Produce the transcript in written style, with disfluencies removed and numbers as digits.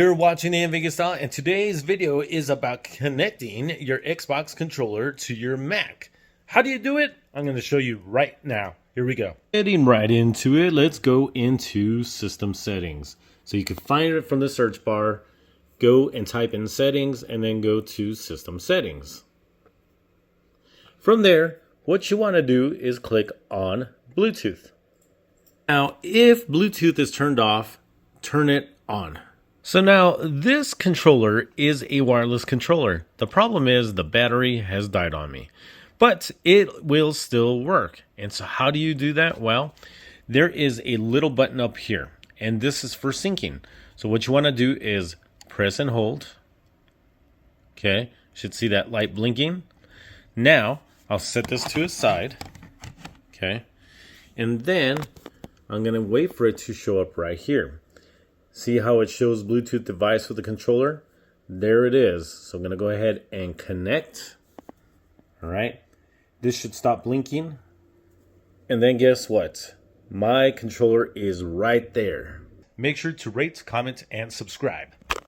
You're watching the enthusiast, and today's video is about connecting your Xbox controller to your Mac. How do you do it? I'm going to show you right now. Here we go. Getting right into it, let's go into System Settings. So you can find it from the search bar. Go and type in Settings and then go to System Settings. From there, what you want to do is click on Bluetooth. Now, if Bluetooth is turned off, turn it on. So now this controller is a wireless controller. The problem is the battery has died on me, but it will still work. And so how do you do that? Well, there is a little button up here, and this is for syncing. So what you want to do is press and hold. Okay, you should see that light blinking. Now I'll set this to a side. Okay, and then I'm going to wait for it to show up right here. See how it shows Bluetooth device with the controller? There it is. So I'm going to go ahead and connect. All right. This should stop blinking. And then guess what? My controller is right there. Make sure to rate, comment, and subscribe.